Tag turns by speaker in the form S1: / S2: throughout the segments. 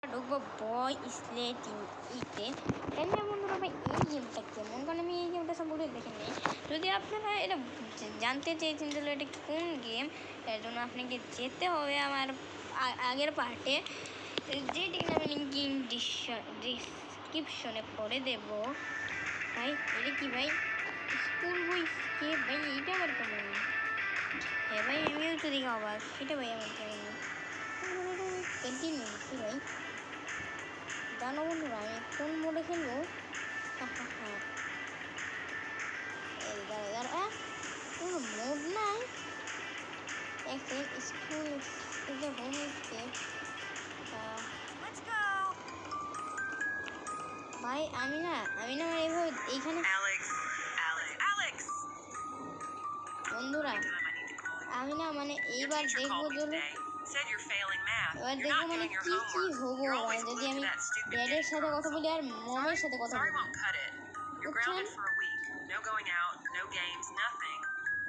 S1: ঢুকবো বয় স্লেটিং ইতে। হ্যালো বন্ধুরা, ভাই এই গেমটা কেমন, কারণ আমি এই গেমটা সম্পর্কে দেখিনি। যদি আপনারা এটা জানতে চেয়েছেন তাহলে এটা কোন গেম, এর জন্য আপনাকে যেতে হবে আমার আগের পার্টে, যেটি আমি লিঙ্কিং ডিসক্রিপশনে করে দেবো। ভাই এটা কি ভাই, স্কুল বই কে ভাই, এইটা আবার কেমন? হ্যাঁ ভাই, আমিও তো দেখে অবাক, এটা ভাই আমার কেমন কন্টিনিউ ভাই। জানো বন্ধুরা, আমি কোন মোডে খেলবো? এই দাঁড়া, কোনো মোড নাই। School is a home step. ভাই আমি না এইভাবে এইখানে বন্ধুরা, আমি না এইবার দেখবো এবার দেখবো কি কি হবো, যদি আমি ড্যাডের সাথে কথা বলি আর মমের সাথে কথা বলি।
S2: No going out, no games, nothing.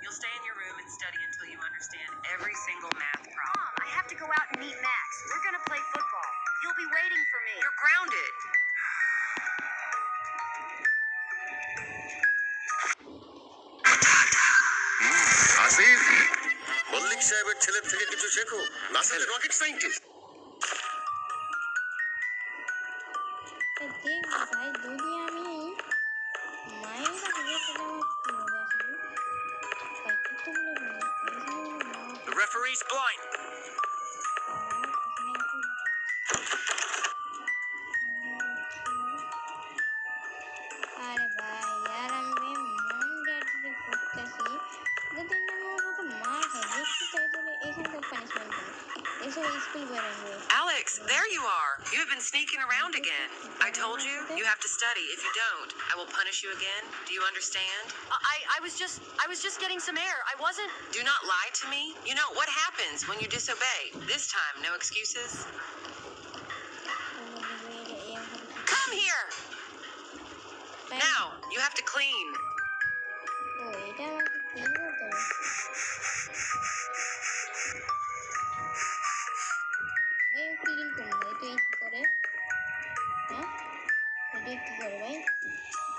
S2: You'll stay in your room and study until you understand every single math problem.
S3: Mom, I have to go out and meet Max. We're gonna play football. You'll be waiting for me.
S2: You're grounded.
S4: Asif, Mallick সাহেবের ছেলের থেকে কিছু শেখো। নাসার rocket scientist.
S1: দেখ ভাই, যদি আমি মায়ের কাছে যাই তাহলে আমার কি হবে আসলে?
S4: The referee's blind.
S1: আরে ভাই यार, আমি মন ড্যাডে করতেছি, যদি আমি ওর সাথে মার খাই দেখতে চাই তাহলে এখানে তো পানিশমেন্ট দেবে, এসব স্কুল বেরোবে।
S2: Alex, there you are. You have been sneaking around again. I told you, you have to study. If you don't, I will punish you again. Do you understand?
S3: I was just getting some air. I wasn't.
S2: Do not lie to me. You know what happens when you disobey. This time, no excuses. Come here. Now, you have to clean.
S1: ও এটা আমাকে clean করতে হবে। ভাই clean করুন ভাই, এটা কি করে? হ্যাঁ এটা কি করে ভাই?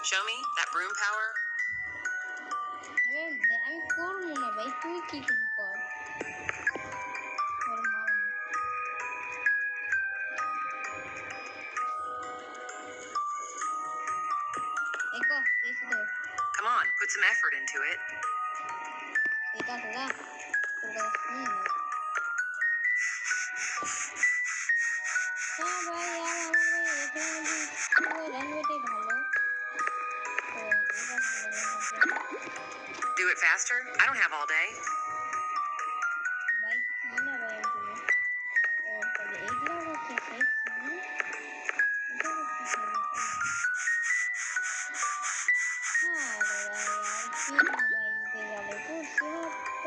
S2: Show me that broom power.
S1: আমি করবো না ভাই, তুই কি করবি কর।
S2: Come on, put some effort into it.
S1: এটা তোরা তোর কথা শুনি না। হ্যাঁ ভাই, আর আমার ভাই এখানে রানওয়েটাই ভালো।
S2: Do it faster. I don't have all day.
S1: ভাই কি না ভাই, এগুলো ওর তবে এগুলো হচ্ছে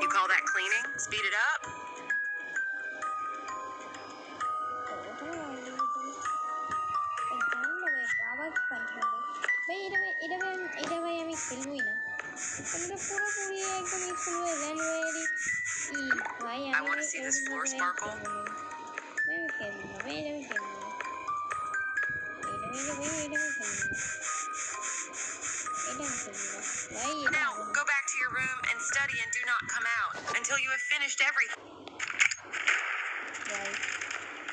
S2: You call that cleaning? Speed it up.
S1: এটা ভাই আমি খেলবই না, এটা পুরোপুরি একদম স্কুল র্যানওয়েরি ভাই।
S2: I want to see this floor sparkle.
S1: আমি খেলবো না ভাই, আমি খেলবো না,
S2: Now, go back to your room and study and do not come out until you have finished everything.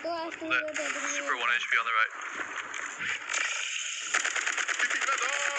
S1: তো আজকে
S4: Super 1 HP on the right.